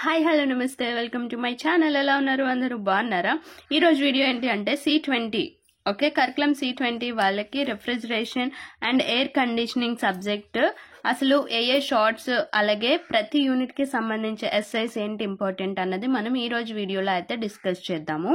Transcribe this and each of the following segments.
Hi hello నమస్తే welcome to my channel. ఎలా ఉన్నారు అందరూ బాగున్నారా? ఈరోజు వీడియో ఏంటి అంటే C20 ఓకే కరికులం C20 వాళ్ళకి refrigeration and air conditioning subject అసలు ఏ షార్ట్స్ అలాగే ప్రతి యూనిట్ కి సంబంధించి ఎస్ఐస్ ఏంటి ఇంపార్టెంట్ అన్నది మనం ఈ రోజు వీడియోలో అయితే డిస్కస్ చేద్దాము.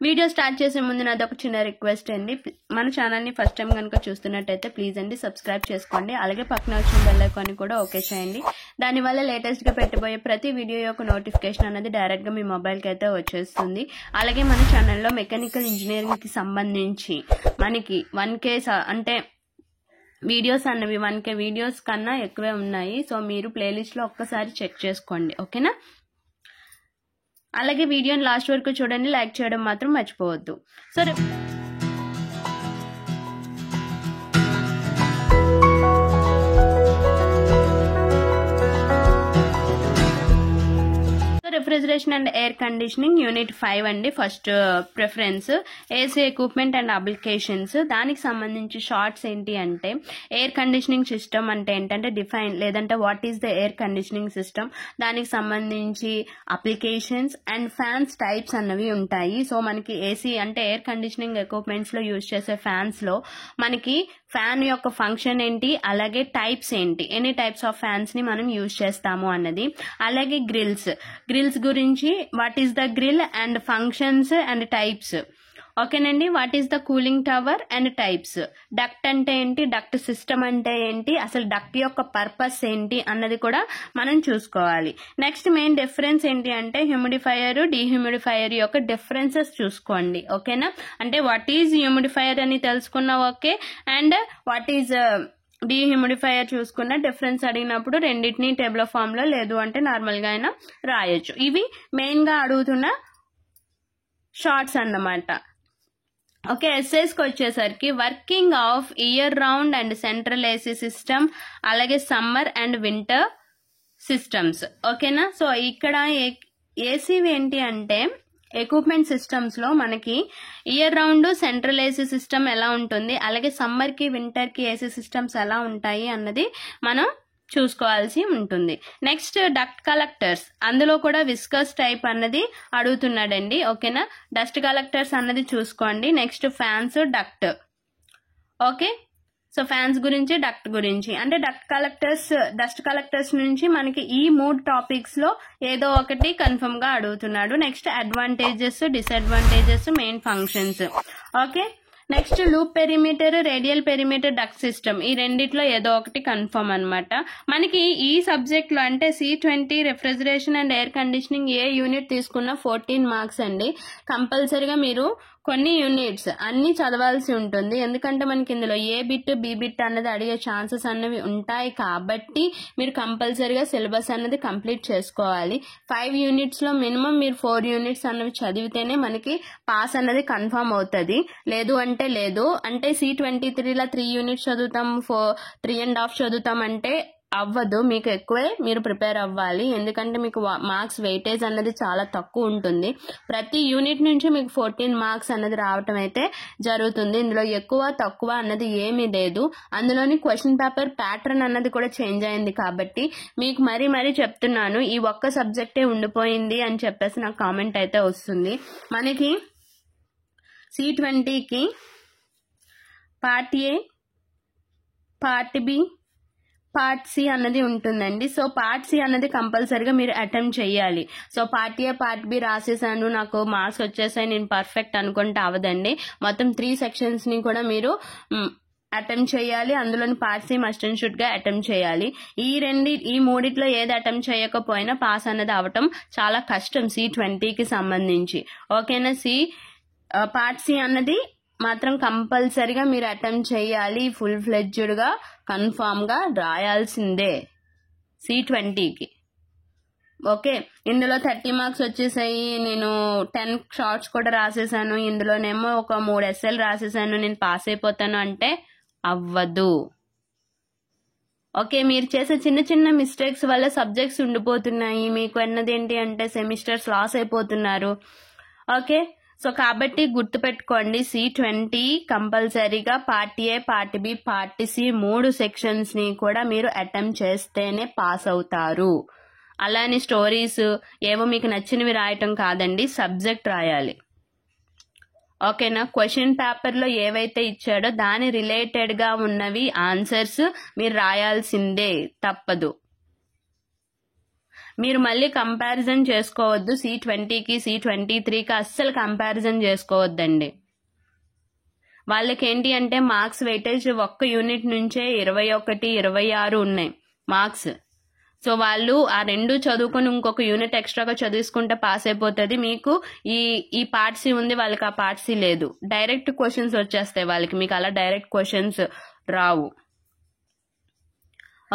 వీడియో స్టార్ట్ చేసే ముందు నాది ఒక చిన్న రిక్వెస్ట్ అండి, మన ఛానల్ని ఫస్ట్ టైం కనుక చూస్తున్నట్టయితే ప్లీజ్ అండి సబ్స్క్రైబ్ చేసుకోండి. అలాగే పక్కన వచ్చిన బెల్ ఐకాన్ కూడా ఓకే చేయండి. దానివల్ల లేటెస్ట్గా పెట్టబోయే ప్రతి వీడియో యొక్క నోటిఫికేషన్ అనేది డైరెక్ట్గా మీ మొబైల్కి అయితే వచ్చేస్తుంది. అలాగే మన ఛానల్లో మెకానికల్ ఇంజనీరింగ్కి సంబంధించి మనకి 1K అంటే వీడియోస్ అన్నవి 1K వీడియోస్ కన్నా ఎక్కువే ఉన్నాయి. సో మీరు ప్లేలిస్ట్లో ఒక్కసారి చెక్ చేసుకోండి, ఓకేనా? అలాగే వీడియోని లాస్ట్ వరకు చూడండి, లైక్ చేయడం మాత్రం మర్చిపోవద్దు. సరే, refrigeration and air conditioning unit 5 అండి. First preference AC equipment and applications. దానికి సంబంధించి షార్ట్స్ ఏంటి అంటే ఎయిర్ కండిషనింగ్ సిస్టమ్ అంటే ఏంటంటే డిఫైన్ లేదంటే what is the air conditioning system, దానికి సంబంధించి అప్లికేషన్స్ అండ్ ఫ్యాన్స్ టైప్స్ అన్నవి ఉంటాయి. సో మనకి ఏసీ అంటే ఎయిర్ కండిషనింగ్ ఎక్విప్మెంట్స్ లో యూజ్ చేసే ఫ్యాన్స్ లో మనకి ఫ్యాన్ యొక్క ఫంక్షన్ ఏంటి, అలాగే టైప్స్ ఏంటి, ఎన్ని టైప్స్ ఆఫ్ ఫ్యాన్స్ ని మనం యూజ్ చేస్తాము అన్నది. అలాగే గ్రిల్స్ గురించి what is the grill and functions and types, ఓకేనండి. What is the cooling tower and types, duct అంటే ఏంటి, డక్ట్ సిస్టమ్ అంటే ఏంటి, అసలు డక్ట్ యొక్క పర్పస్ ఏంటి అన్నది కూడా మనం చూసుకోవాలి. నెక్స్ట్ మెయిన్ డిఫరెన్స్ ఏంటి అంటే హ్యూమిడిఫైయర్ డీహ్యూమిడిఫైయర్ యొక్క డిఫరెన్సెస్ చూసుకోండి, ఓకేనా? అంటే వాట్ ఈజ్ హ్యూమిడిఫైయర్ అని తెలుసుకున్నా okay, and what is dehumidifier చూసుకున్న డిఫరెన్స్ అడిగినప్పుడు రెండింటినీ టేబుల్ ఫామ్ లో లేదు అంటే నార్మల్ గా అయినా రాయొచ్చు. ఇవి మెయిన్ గా అడుగుతున్న షార్ట్స్ అన్నమాట. ఓకే, ఎస్ఐస్ కి వచ్చేసరికి working of year round and central AC system, అలాగే సమ్మర్ అండ్ వింటర్ సిస్టమ్స్, ఓకేనా? సో ఇక్కడ ఏసీవి ఏంటి అంటే ఎక్విప్మెంట్ సిస్టమ్స్ లో మనకి year round central AC system ఎలా ఉంటుంది, అలాగే సమ్మర్ కి వింటర్ కి ఏసీ సిస్టమ్స్ ఎలా ఉంటాయి అన్నది మనం చూసుకోవాల్సి ఉంటుంది. నెక్స్ట్ డక్ట్ కలెక్టర్స్, అందులో కూడా విస్కస్ టైప్ అన్నది అడుగుతున్నాడండి, ఓకేనా? డస్ట్ కలెక్టర్స్ అన్నది చూసుకోండి. Next fans, duct, okay. So fans గురించి డక్ట్ గురించి అంటే డస్ట్ కలెక్టర్స్ నుంచి మనకి ఈ 3 టాపిక్స్ లో ఏదో ఒకటి కన్ఫర్మ్ గా అడుగుతున్నాడు. Next advantages, disadvantages, main functions, okay. Next loop perimeter, radial perimeter, duct system, ఈ రెండిట్లో ఏదో ఒకటి కన్ఫర్మ్ అన్నమాట. మనకి ఈ సబ్జెక్ట్ లో అంటే C20 refrigeration and air conditioning A unit తీసుకున్నా 14 మార్క్స్ అండి. కంపల్సరీగా మీరు కొన్ని యూనిట్స్ అన్ని చదవాల్సి ఉంటుంది, ఎందుకంటే మనకి ఇందులో ఏ బిట్ బి బిట్ అన్నది అడిగే ఛాన్సెస్ అన్నవి ఉంటాయి. కాబట్టి మీరు కంపల్సరీగా సిలబస్ అన్నది కంప్లీట్ చేసుకోవాలి. 5 యూనిట్స్ లో మినిమం మీరు 4 యూనిట్స్ అన్నవి చదివితేనే మనకి పాస్ అన్నది కన్ఫర్మ్ అవుతుంది. లేదు అంటే లేదు. అంటే C23 3 యూనిట్స్ చదువుతాం, 3.5 చదువుతాం అంటే అవ్వదు. మీకు ఎక్కువే మీరు ప్రిపేర్ అవ్వాలి, ఎందుకంటే మీకు మార్క్స్ వెయిటేజ్ అన్నది చాలా తక్కువ ఉంటుంది. ప్రతి యూనిట్ నుంచి మీకు 14 మార్క్స్ అన్నది రావటం అయితే జరుగుతుంది. ఇందులో ఎక్కువ తక్కువ అన్నది ఏమీ లేదు. అందులోని క్వశ్చన్ పేపర్ ప్యాటర్న్ అన్నది కూడా చేంజ్ అయింది. కాబట్టి మీకు మరీ చెప్తున్నాను, ఈ ఒక్క సబ్జెక్టే ఉండిపోయింది అని చెప్పేసి నాకు కామెంట్ అయితే వస్తుంది. మనకి C20కి part A, part B, part C అన్నది ఉంటుందండి. సో పార్ట్ సి అన్నది కంపల్సరీగా మీరు అటెంప్ట్ చేయాలి. So part A part B రాసేసాను, నాకు మార్క్స్ వచ్చేసాయి, నేను పర్ఫెక్ట్ అనుకుంటే అవదండి. మొత్తం 3 సెక్షన్స్ ని కూడా మీరు అటెంప్ట్ చేయాలి. అందులోని part C must and should గా అటెంప్ట్ చేయాలి. ఈ మూడిట్లో ఏది అటెంప్ట్ చేయకపోయినా పాస్ అన్నది అవటం చాలా కష్టం C20కి సంబంధించి, ఓకేనా? పార్ట్ సి అన్నది మాత్రం కంపల్సరీగా మీరు అటెంప్ట్ చేయాలి. ఫుల్ ఫ్లెడ్జ్డ్ గా కన్ఫామ్ గా రాయాల్సిందే C20కి, ఓకే. ఇందులో 30 మార్క్స్ వచ్చేసాయి, నేను 10 షార్ట్స్ కూడా రాసేసాను, ఇందులోనేమో ఒక 3 ఎస్ఎల్ రాసేసాను, నేను పాస్ అయిపోతాను అంటే అవ్వదు, ఓకే. మీరు చేసే చిన్న మిస్టేక్స్ వల్ల సబ్జెక్ట్స్ ఉండిపోతున్నాయి. మీకు అన్నది ఏంటి అంటే సెమిస్టర్స్ లాస్ అయిపోతున్నారు, ఓకే. సో కాబట్టి గుర్తుపెట్టుకోండి, C20 కంపల్సరీగా part A, part B, part C 3 sections ని కూడా మీరు అటెంప్ట్ చేస్తేనే పాస్ అవుతారు. అలానే స్టోరీస్ ఏవో మీకు నచ్చినవి రాయటం కాదండి, సబ్జెక్ట్ రాయాలి. ఓకేనా? క్వశ్చన్ పేపర్లో ఏవైతే ఇచ్చాడో దాని రిలేటెడ్గా ఉన్నవి ఆన్సర్స్ మీరు రాయాల్సిందే, తప్పదు. మీరు మళ్ళీ కంపారిజన్ చేసుకోవద్దు. C20కి C23కి అస్సలు కంపారిజన్ చేసుకోవద్దండి. వాళ్ళకేంటి అంటే మార్క్స్ వెయిటేజ్ ఒక్క యూనిట్ నుంచే 21, 26 ఉన్నాయి మార్క్స్. సో వాళ్ళు ఆ రెండు చదువుకుని ఇంకొక యూనిట్ ఎక్స్ట్రాగా చదువుకుంటే పాస్ అయిపోతుంది. మీకు ఈ పార్ట్ సి ఉంది, వాళ్ళకి ఆ పార్ట్ సి లేదు. డైరెక్ట్ క్వశ్చన్స్ వచ్చేస్తాయి వాళ్ళకి, మీకు అలా డైరెక్ట్ క్వశ్చన్స్ రావు.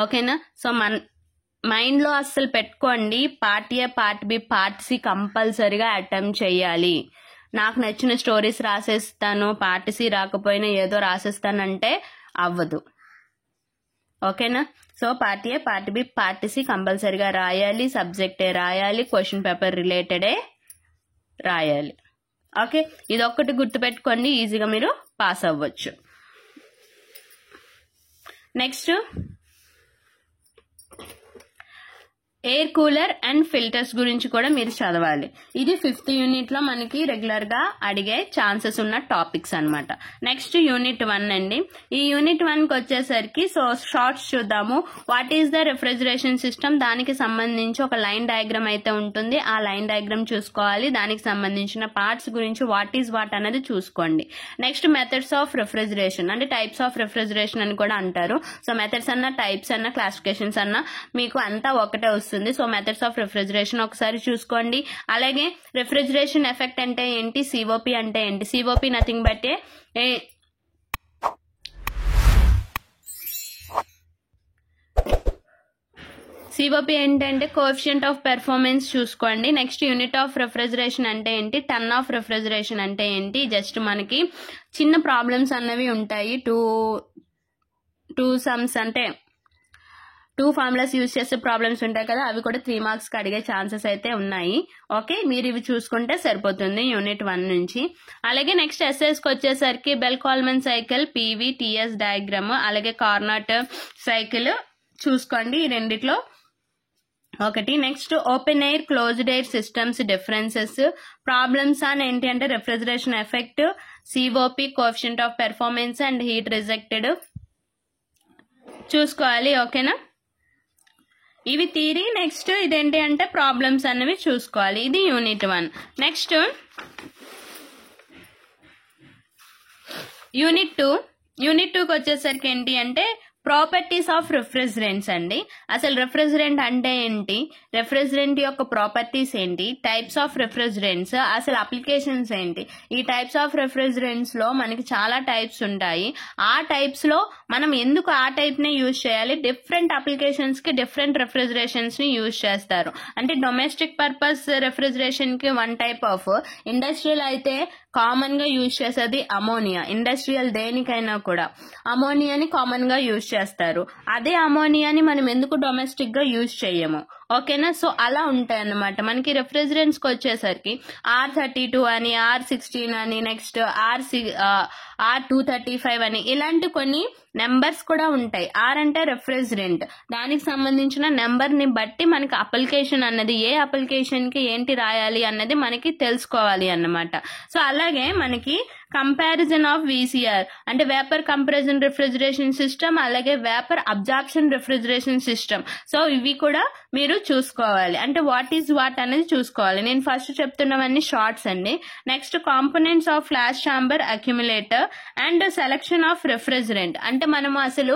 ఓకేనా? సో మైండ్లో అస్సలు పెట్టుకోండి, part A, part B, part C కంపల్సరీగా అటెంప్ట్ చేయాలి. నాకు నచ్చిన స్టోరీస్ రాసేస్తాను, పార్ట్ సి రాకపోయినా ఏదో రాసేస్తానంటే అవ్వదు. ఓకేనా? So part A, part B, part C కంపల్సరీగా రాయాలి, సబ్జెక్టే రాయాలి, క్వశ్చన్ పేపర్ రిలేటెడే రాయాలి. ఓకే, ఇదొక్కటి గుర్తుపెట్టుకోండి, ఈజీగా మీరు పాస్ అవ్వచ్చు. Next air cooler and filters గురించి కూడా మీరు చదవాలి. ఇది 5th యూనిట్ లో మనకి రెగ్యులర్ గా అడిగే ఛాన్సెస్ ఉన్న టాపిక్స్ అన్నమాట. నెక్స్ట్ యూనిట్ 1 అండి. ఈ యూనిట్ 1 కి వచ్చేసరికి సో షార్ట్స్ చూద్దాము. What is the refrigeration system, దానికి సంబంధించి ఒక లైన్ డయాగ్రామ్ అయితే ఉంటుంది. ఆ లైన్ డయాగ్రామ్ చూసుకోవాలి. దానికి సంబంధించిన పార్ట్స్ గురించి వాట్ ఈస్ వాట్ అనేది చూసుకోండి. నెక్స్ట్ మెథడ్స్ ఆఫ్ రిఫ్రిజిరేషన్, అంటే టైప్స్ ఆఫ్ రిఫ్రిజిరేషన్ అని కూడా అంటారు. సో మెథడ్స్ అన్న, టైప్స్ అన్న, క్లాసిఫికేషన్స్ అన్న మీకు అంతా ఒకటే వస్తుంది. సో మెథడ్స్ ఆఫ్ రిఫ్రిజిరేషన్ ఒకసారి చూసుకోండి. అలాగే రిఫ్రిజిరేషన్ ఎఫెక్ట్ అంటే ఏంటి, సిఓపి అంటే ఏంటి. సిఓపి నథింగ్ బట్ సిఓపి ఏంటంటే కోఎఫిషియంట్ ఆఫ్ పెర్ఫార్మెన్స్ చూసుకోండి. నెక్స్ట్ యూనిట్ ఆఫ్ రిఫ్రిజిరేషన్ అంటే ఏంటి, టన్ ఆఫ్ రిఫ్రిజిరేషన్ అంటే ఏంటి. జస్ట్ మనకి చిన్న ప్రాబ్లమ్స్ అన్నవి ఉంటాయి, టూ సమ్స్ అంటే 2 ఫార్ములాస్ యూజ్ చేసే ప్రాబ్లమ్స్ ఉంటాయి కదా, అవి కూడా 3 మార్క్స్ కి అడిగే ఛాన్సెస్ అయితే ఉన్నాయి. ఓకే, మీరు ఇవి చూసుకుంటే సరిపోతుంది యూనిట్ 1 నుంచి. అలాగే నెక్స్ట్ ఎస్ఎస్ కి వచ్చేసరికి bell Coleman cycle, PV, TS diagram, అలాగే కార్నాట్ సైకిల్ చూసుకోండి. ఈ రెండిట్లో ఒకటి. Next open air, closed air systems differences, problems అని ఏంటి అంటే refrigeration effect, COP, coefficient of performance and heat rejected చూసుకోవాలి. ఓకేనా? ఇవి థియరీ. నెక్స్ట్ ఇదేంటి అంటే ప్రాబ్లమ్స్ అనేవి చూసుకోవాలి. ఇది యూనిట్ 1. Next unit 2. యూనిట్ 2కి వచ్చేసరికి ఏంటి అంటే ప్రాపర్టీస్ ఆఫ్ రిఫ్రిజిరెంట్స్ అండి. అసలు రిఫ్రిజిరెంట్ అంటే ఏంటి, రిఫ్రిజిరెంట్ యొక్క ప్రాపర్టీస్ ఏంటి, టైప్స్ ఆఫ్ రిఫ్రిజిరెంట్స్, అసలు అప్లికేషన్స్ ఏంటి. ఈ టైప్స్ ఆఫ్ రిఫ్రిజిరెంట్స్ లో మనకి చాలా టైప్స్ ఉంటాయి. ఆ టైప్స్ లో మనం ఎందుకు ఆ టైప్ ని యూజ్ చేయాలి, డిఫరెంట్ అప్లికేషన్స్ కి డిఫరెంట్ రిఫ్రిజిరేషన్స్ ని యూజ్ చేస్తారు. అంటే డొమెస్టిక్ పర్పస్ రిఫ్రిజిరేషన్ కి 1 టైప్ ఆఫ్, ఇండస్ట్రియల్ అయితే కామన్ గా యూజ్ చేసేది అమోనియా. ఇండస్ట్రియల్ దేనికైనా కూడా అమోనియాని కామన్ గా యూజ్ చేస్తారు. అదే అమోనియాని మనం ఎందుకు డొమెస్టిక్ గా యూజ్ చేయము. ఓకేనా? సో అలా ఉంటాయి అన్నమాట. మనకి రిఫ్రిజిరెంట్స్ కి వచ్చేసరికి R32 అని, R16 అని, నెక్స్ట్ R235 అని, ఇలాంటి కొన్ని నెంబర్స్ కూడా ఉంటాయి. R అంటే రిఫ్రిజిరెంట్, దానికి సంబంధించిన నెంబర్ ని బట్టి మనకి అప్లికేషన్ అన్నది, ఏ అప్లికేషన్ కి ఏంటి రాయాలి అన్నది మనకి తెలుసుకోవాలి అన్నమాట. సో అలాగే మనకి కంపారిజన్ ఆఫ్ VCR అంటే వేపర్ కంప్రెషన్ రిఫ్రిజిరేషన్ సిస్టమ్, అలాగే vapour absorption refrigeration system. So ఇవి కూడా మీరు చూసుకోవాలి. అంటే వాట్ ఈజ్ వాట్ అనేది చూసుకోవాలి. నేను ఫస్ట్ చెప్తున్నవన్నీ షార్ట్స్ అండి. Next components of flash chamber, accumulator and selection of refrigerant. అంటే మనము అసలు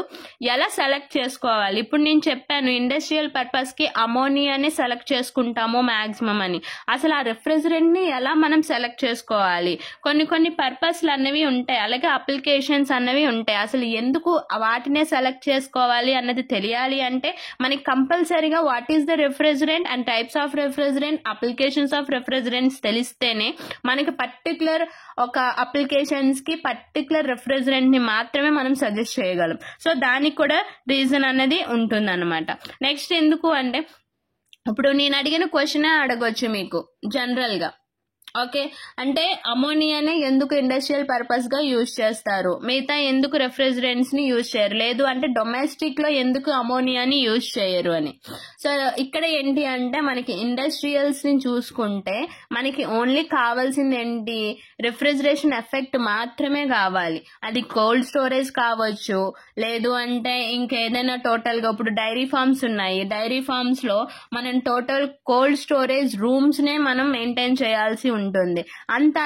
ఎలా సెలెక్ట్ చేసుకోవాలి. ఇప్పుడు నేను చెప్పాను ఇండస్ట్రియల్ పర్పస్ కి అమోనియాని సెలెక్ట్ చేసుకుంటాము మాక్సిమం అని. అసలు ఆ రిఫ్రిజిరెంట్ ని ఎలా మనం సెలెక్ట్ చేసుకోవాలి, కొన్ని పర్పస్లు అన్నవి ఉంటాయి, అలాగే అప్లికేషన్స్ అన్నవి ఉంటాయి. అసలు ఎందుకు వాటినే సెలెక్ట్ చేసుకోవాలి అన్నది తెలియాలి అంటే మనకి కంపల్సరీగా what is the refrigerant and types of refrigerant, applications of refrigerants తెలిస్తేనే మనకి పర్టికులర్ ఒక అప్లికేషన్స్ కి పర్టికులర్ రిఫ్రిజిరెంట్ ని మాత్రమే మనం సజెస్ట్ చేయగలం. సో దానికి కూడా రీజన్ అనేది ఉంటుంది అనమాట. నెక్స్ట్ ఎందుకు అంటే ఇప్పుడు నేను అడిగిన క్వశ్చన్ అడగొచ్చు మీకు జనరల్ గా, ఓకే, అంటే అమోనియానే ఎందుకు ఇండస్ట్రియల్ పర్పస్ గా యూజ్ చేస్తారు, మిగతా ఎందుకు రెఫ్రిజరెంట్స్ ని యూజ్ చేయరు, లేదు అంటే డొమెస్టిక్ లో ఎందుకు అమోనియాని యూజ్ చేయరు అని. సో ఇక్కడ ఏంటి అంటే మనకి ఇండస్ట్రియల్స్ ని చూసుకుంటే మనకి ఓన్లీ కావాల్సింది ఏంటి, రిఫ్రిజరేషన్ ఎఫెక్ట్ మాత్రమే కావాలి. అది కోల్డ్ స్టోరేజ్ కావచ్చు, లేదు అంటే ఇంకేదైనా టోటల్ గా ఇప్పుడు డైరీ ఫార్మ్స్ ఉన్నాయి, డైరీ ఫార్మ్స్ లో మనం టోటల్ కోల్డ్ స్టోరేజ్ రూమ్స్ నే మనం మెయింటైన్ చేయాల్సి ఉంటుంది. అంత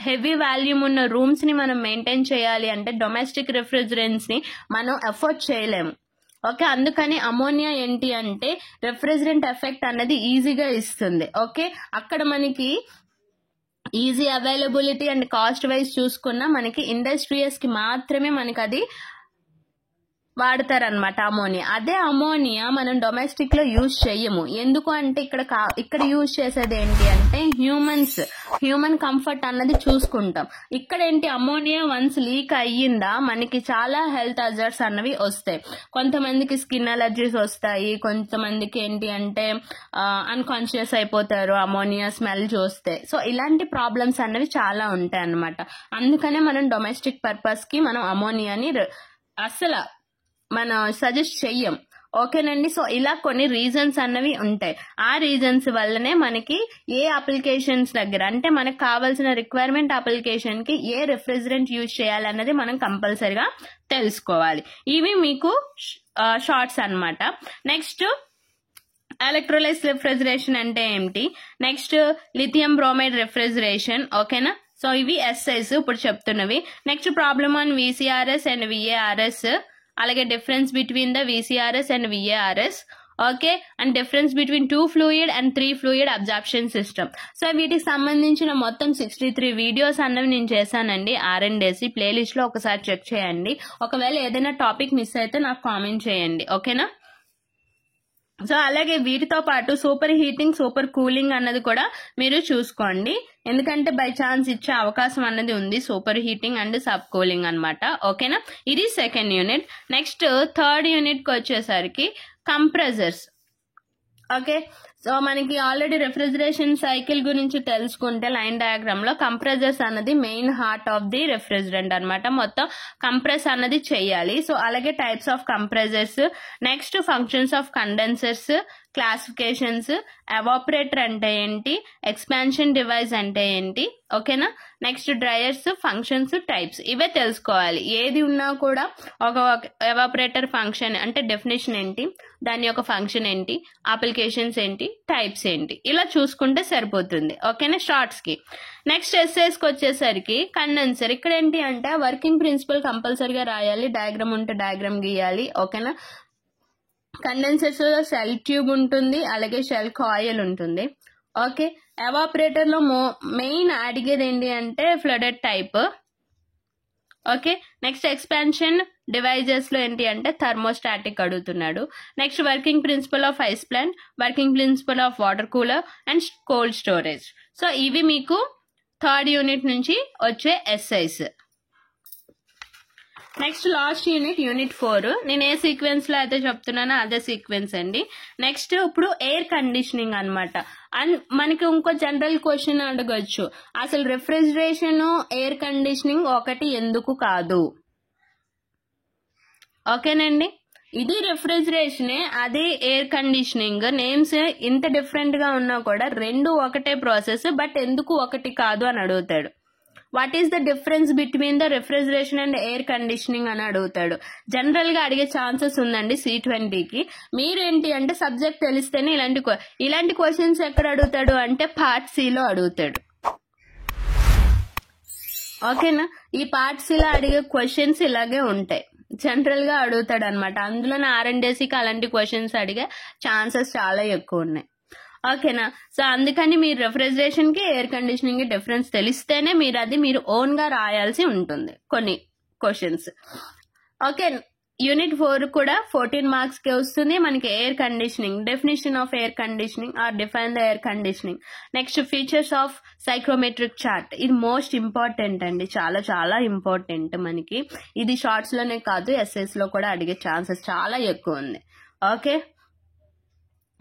హెవీ వాల్యూమ్ ఉన్న రూమ్స్ ని మనం మెయింటైన్ చేయాలి అంటే డొమెస్టిక్ రిఫ్రిజరెంట్స్ ని మనం ఎఫోర్డ్ చేయలేము. ఓకే, అందుకని అమోనియా ఏంటి అంటే రిఫ్రిజరెంట్ ఎఫెక్ట్ అన్నది ఈజీగా ఇస్తుంది. ఓకే, అక్కడ మనకి easy availability and cost wise చూసుకున్నా మనకి ఇండస్ట్రియల్స్ కి మాత్రమే మనకి అది వాడతారనమాట అమోనియా. అదే అమోనియా మనం డొమెస్టిక్ లో యూజ్ చెయ్యము. ఎందుకు అంటే ఇక్కడ యూజ్ చేసేది ఏంటి అంటే హ్యూమన్ కంఫర్ట్ అన్నది చూసుకుంటాం. ఇక్కడ ఏంటి, అమోనియా వన్స్ లీక్ అయ్యిందా మనకి చాలా హెల్త్ హజార్డ్స్ అన్నవి వస్తాయి. కొంతమందికి స్కిన్ అలర్జీస్ వస్తాయి, కొంతమందికి ఏంటి అంటే అన్కాన్షియస్ అయిపోతారు అమోనియా స్మెల్ చూస్తే. సో ఇలాంటి ప్రాబ్లమ్స్ అన్నవి చాలా ఉంటాయి అన్నమాట. అందుకనే మనం డొమెస్టిక్ పర్పస్ కి మనం అమోనియాని అసలు మనం సజెస్ట్ చెయ్యం. ఓకేనండి. సో ఇలా కొన్ని రీజన్స్ అన్నవి ఉంటాయి. ఆ రీజన్స్ వల్లనే మనకి ఏ అప్లికేషన్స్ దగ్గర అంటే మనకు కావాల్సిన రిక్వైర్మెంట్ అప్లికేషన్ కి ఏ రిఫ్రిజరెంట్ యూజ్ చేయాలన్నది మనం కంపల్సరిగా తెలుసుకోవాలి. ఇవి మీకు షార్ట్స్ అన్నమాట. నెక్స్ట్ ఎలక్ట్రోలైజ్ రిఫ్రిజరేషన్ అంటే ఏంటి, నెక్స్ట్ లిథియం బ్రోమైడ్ రిఫ్రిజరేషన్. ఓకేనా, సో ఇవి ఎస్ఐస్ ఇప్పుడు చెప్తున్నవి. Next problem on VCRS and VARS, అలాగే difference between the VCRS and VARS. Okay, and difference between 2 fluid and 3 fluid absorption system. So వీటికి సంబంధించిన మొత్తం 63 వీడియోస్ అన్నవి నేను చేశానండి R&AC ప్లేలిస్ట్ లో, ఒకసారి చెక్ చేయండి. ఒకవేళ ఏదైనా టాపిక్ మిస్ అయితే నాకు కామెంట్ చేయండి. ఓకేనా, సో అలాగే వీటితో పాటు సూపర్ హీటింగ్, సూపర్ కూలింగ్ అన్నది కూడా మీరు చూసుకోండి. ఎందుకంటే బై ఛాన్స్ ఇచ్చే అవకాశం అన్నది ఉంది, super heating and sub cooling అన్నమాట. ఓకేనా, ఇది second unit. Next third unit కి వచ్చేసరికి కంప్రెసర్స్. ఓకే, సో మనకి ఆల్రెడీ రెఫ్రిజరేషన్ సైకిల్ గురించి తెలుసుకుంటే లైన్ డయాగ్రామ్ లో కంప్రెసర్స్ అన్నది main heart of the refrigerant అన్నమాట. మొత్తం కంప్రెస్ అన్నది చెయ్యాలి. సో అలాగే types of compressors, next functions of condensers, classifications, evaporator అంటే ఏంటి, ఎక్స్పాన్షన్ డివైస్ అంటే ఏంటి. ఓకేనా, నెక్స్ట్ డ్రైయర్స్, ఫంక్షన్స్, టైప్స్, ఇవే తెలుసుకోవాలి. ఏది ఉన్నా కూడా ఒక ఎవాపరేటర్ ఫంక్షన్ అంటే డెఫినేషన్ ఏంటి, దాని యొక్క ఫంక్షన్ ఏంటి, అప్లికేషన్స్ ఏంటి, టైప్స్ ఏంటి, ఇలా చూసుకుంటే సరిపోతుంది. ఓకేనా, షార్ట్స్ కి. నెక్స్ట్ ఎస్ఐస్ కి వచ్చేసరికి కండెన్సర్. ఇక్కడ ఏంటి అంటే వర్కింగ్ ప్రిన్సిపల్ కంపల్సరీగా రాయాలి, డయాగ్రామ్ ఉంటే డయాగ్రామ్ గీయాలి. ఓకేనా, కండెన్సర్స్ లో సెల్ ట్యూబ్ ఉంటుంది, అలాగే షెల్ కాయిల్ ఉంటుంది. ఓకే, ఎవాపరేటర్ లో మెయిన్ అడిగేది ఏంటి అంటే flooded type. Okay, next expansion devices లో ఏంటి అంటే థర్మోస్టాటిక్ అడుగుతున్నాడు. Next working principle of ice plant, working principle of water cooler and cold storage. So ఇవి మీకు థర్డ్ యూనిట్ నుంచి వచ్చే SIs. Next last unit, unit 4. నేను ఏ సీక్వెన్స్ లో అయితే చెప్తున్నానో అదే సీక్వెన్స్ అండి. నెక్స్ట్ ఇప్పుడు ఎయిర్ కండిషనింగ్ అన్నమాట. అండ్ మనకి ఇంకో జనరల్ క్వశ్చన్ అడగొచ్చు, అసలు రిఫ్రిజరేషన్, ఎయిర్ కండిషనింగ్ ఒకటి ఎందుకు కాదు? ఓకేనండి, ఇది రిఫ్రిజరేషనే, అది ఎయిర్ కండిషనింగ్. నేమ్స్ ఇంత డిఫరెంట్ గా ఉన్నా కూడా రెండు ఒకటే ప్రాసెస్, బట్ ఎందుకు ఒకటి కాదు అని అడుగుతాడు. What is the difference between the refrigeration and air conditioning అని అడుగుతాడు. జనరల్ గా అడిగే ఛాన్సెస్ ఉందండి C20కి. మీరేంటి అంటే సబ్జెక్ట్ తెలిస్తేనే ఇలాంటి క్వశ్చన్స్ ఎక్కడ అడుగుతాడు అంటే పార్ట్ Cలో అడుగుతాడు. ఓకేనా, ఈ పార్ట్ Cలో అడిగే క్వశ్చన్స్ ఇలాగే ఉంటాయి, జనరల్ గా అడుగుతాడు అనమాట. అందులోనే R&Dకి అలాంటి క్వశ్చన్స్ అడిగే ఛాన్సెస్ చాలా ఎక్కువ ఉన్నాయి. ఓకేనా, సో అందుకని మీరు రెఫ్రిజరేషన్ కి ఎయిర్ కండిషనింగ్ కి డిఫరెన్స్ తెలిస్తేనే మీరు ఓన్ గా రాయాల్సి ఉంటుంది కొన్ని క్వశ్చన్స్. ఓకే, యూనిట్ 4 కూడా 14 మార్క్స్ కి వస్తుంది మనకి. Air conditioning, definition of air conditioning or define the air conditioning. Next features of psychrometric chart, ఇది మోస్ట్ ఇంపార్టెంట్ అండి, చాలా చాలా ఇంపార్టెంట్ మనకి. ఇది షార్ట్స్ లోనే కాదు ఎస్ఎస్ లో కూడా అడిగే ఛాన్సెస్ చాలా ఎక్కువ ఉంది. ఓకే,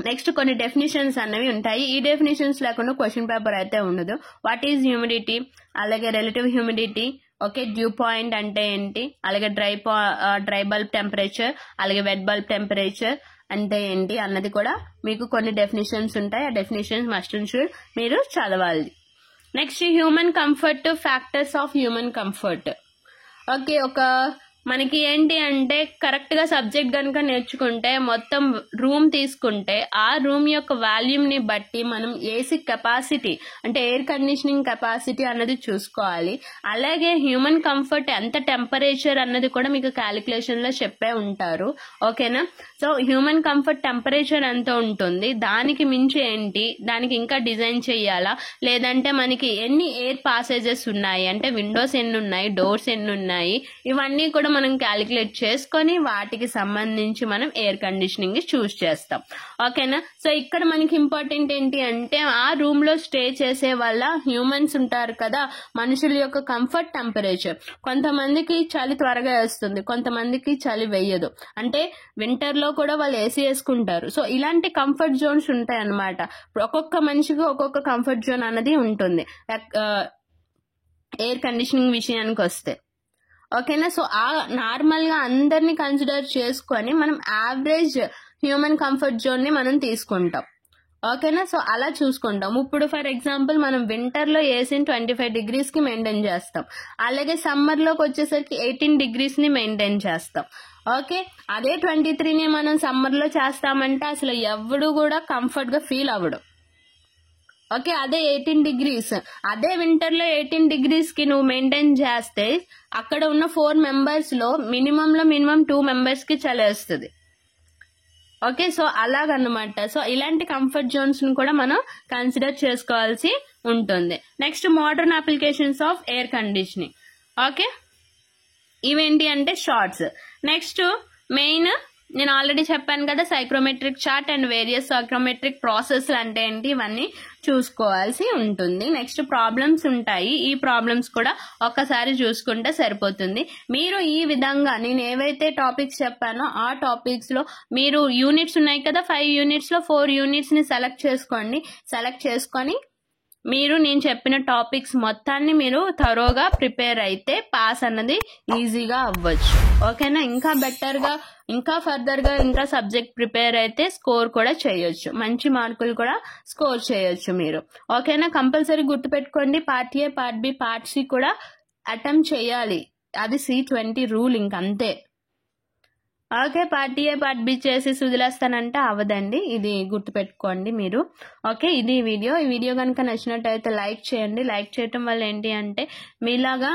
నెక్స్ట్ కొన్ని డెఫినేషన్స్ అనేవి ఉంటాయి. ఈ డెఫినేషన్స్ లేకుండా క్వశ్చన్ పేపర్ అయితే ఉండదు. వాట్ ఈజ్ హ్యూమిడిటీ, అలాగే relative humidity, okay, dew point అంటే ఏంటి, అలాగే డ్రై బల్బ్ టెంపరేచర్, అలాగే వెట్ బల్బ్ టెంపరేచర్ అంటే ఏంటి అన్నది కూడా మీకు కొన్ని డెఫినేషన్స్ ఉంటాయి. ఆ డెఫినేషన్స్ మస్ట్ అండ్ షుడ్ మీరు చదవాలి. Next human comfort, factors of human comfort. Okay, మనకి ఏంటి అంటే కరెక్ట్ గా సబ్జెక్ట్ కనుక నేర్చుకుంటే మొత్తం రూమ్ తీసుకుంటే ఆ రూమ్ యొక్క వాల్యూమ్ ని బట్టి మనం ఏసీ కెపాసిటీ అంటే ఎయిర్ కండిషనింగ్ కెపాసిటీ అన్నది చూసుకోవాలి. అలాగే హ్యూమన్ కంఫర్ట్ ఎంత టెంపరేచర్ అన్నది కూడా మీకు క్యాలిక్యులేషన్ లో చెప్పే ఉంటారు. ఓకేనా? సో హ్యూమన్ కంఫర్ట్ టెంపరేచర్ ఎంత ఉంటుంది, దానికి మించి ఏంటి, దానికి ఇంకా డిజైన్ చేయాలా, లేదంటే మనకి ఎన్ని ఎయిర్ పాసేజెస్ ఉన్నాయి అంటే విండోస్ ఎన్ని ఉన్నాయి, డోర్స్ ఎన్ని ఉన్నాయి, ఇవన్నీ కూడా మనం క్యాలిక్యులేట్ చేసుకొని వాటికి సంబంధించి మనం ఎయిర్ కండిషనింగ్ చూస్ చేస్తాం. ఓకేనా? సో ఇక్కడ మనకి ఇంపార్టెంట్ ఏంటి అంటే ఆ రూమ్ లో స్టే చేసే వాళ్ళ హ్యూమన్స్ ఉంటారు కదా, మనుషుల యొక్క కంఫర్ట్ టెంపరేచర్. కొంతమందికి చలి త్వరగా వేస్తుంది, కొంతమందికి చలి వేయదు. అంటే వింటర్ లో కూడా వాళ్ళు ఏసీ వేసుకుంటారు. సో ఇలాంటి కంఫర్ట్ జోన్స్ ఉంటాయి అన్నమాట. ఒక్కొక్క మనిషికి ఒక్కొక్క కంఫర్ట్ జోన్ అనేది ఉంటుంది ఎయిర్ కండిషనింగ్ విషయానికి వస్తే. ఓకేనా? సో ఆ నార్మల్ గా అందరినీ కన్సిడర్ చేసుకొని మనం యావరేజ్ హ్యూమన్ కంఫర్ట్ జోన్ ని మనం తీసుకుంటాం. ఓకేనా? సో అలా చూసుకుంటాం. ఇప్పుడు ఫర్ ఎగ్జాంపుల్ మనం వింటర్ లో ఏసీని 25 degrees కి మెయింటైన్ చేస్తాం, అలాగే సమ్మర్ లోకి వచ్చేసరికి 18 degrees ని మెయింటైన్ చేస్తాం. ఓకే, అదే 23ని మనం సమ్మర్ లో చేస్తామంటే అసలు ఎవడు కూడా కంఫర్ట్ గా ఫీల్ అవ్వడు. ఓకే, అదే 18 degrees, అదే వింటర్ లో 18 degrees కి నువ్వు మెయింటైన్ చేస్తే అక్కడ ఉన్న 4 members లో మినిమం 2 members కి చలేస్తుంది. ఓకే, సో అలాగన్నమాట. సో ఇలాంటి కంఫర్ట్ జోన్స్ ను కూడా మనం కన్సిడర్ చేసుకోవాల్సి ఉంటుంది. Next modern applications of air conditioning. Okay, ఇవేంటి అంటే షార్ట్స్. నెక్స్ట్ మెయిన్ నేను ఆల్రెడీ చెప్పాను కదా, psychrometric chart and various psychrometric process అంటే ఏంటి ఇవన్నీ చూసుకోవాల్సి ఉంటుంది. నెక్స్ట్ ప్రాబ్లమ్స్ ఉంటాయి, ఈ ప్రాబ్లమ్స్ కూడా ఒక్కసారి చూసుకుంటే సరిపోతుంది. మీరు ఈ విధంగా నేను ఏవైతే టాపిక్స్ చెప్పానో ఆ టాపిక్స్ లో మీరు యూనిట్స్ ఉన్నాయి కదా, 5 units లో 4 units ని సెలెక్ట్ చేసుకొని మీరు నేను చెప్పిన టాపిక్స్ మొత్తాన్ని మీరు థరోగా ప్రిపేర్ అయితే పాస్ అన్నది ఈజీగా అవ్వచ్చు. ఓకేనా? ఇంకా బెటర్ గా ఇంకా ఫర్దర్ గా ఇంకా సబ్జెక్ట్ ప్రిపేర్ అయితే స్కోర్ కూడా చేయొచ్చు, మంచి మార్కులు కూడా స్కోర్ చేయొచ్చు మీరు. ఓకేనా? కంపల్సరీ గుర్తుపెట్టుకోండి, part A, part B, part C కూడా అటెంప్ట్ చేయాలి. అది C20 రూల్, ఇంకంతే. Okay, part A part B చేసి వదిలేస్తానంటే అవదండి, ఇది గుర్తుపెట్టుకోండి మీరు. ఓకే, ఇది ఈ వీడియో కనుక నచ్చినట్టయితే లైక్ చేయండి. లైక్ చేయటం వల్ల ఏంటి అంటే మీలాగా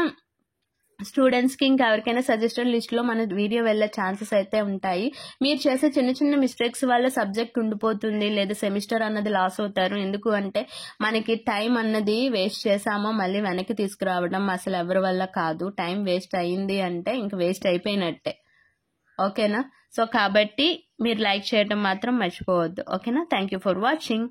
స్టూడెంట్స్ కి ఇంకెవరికైనా సజెస్టెడ్ లిస్ట్ లో మన వీడియో వెళ్లే ఛాన్సెస్ అయితే ఉంటాయి. మీరు చేసే చిన్న మిస్టేక్స్ వల్ల సబ్జెక్ట్ ఉండిపోతుంది, లేదా సెమిస్టర్ అన్నది లాస్ అవుతారు. ఎందుకు అంటే మనకి టైం అన్నది వేస్ట్ చేసామో మళ్ళీ వెనక్కి తీసుకురావడం అసలు ఎవరి వల్ల కాదు. టైం వేస్ట్ అయ్యింది అంటే ఇంక వేస్ట్ అయిపోయినట్టే. ఓకేనా? సో కాబట్టి మీరు లైక్ చేయడం మాత్రం మర్చిపోవద్దు. ఓకేనా? Thank you for watching.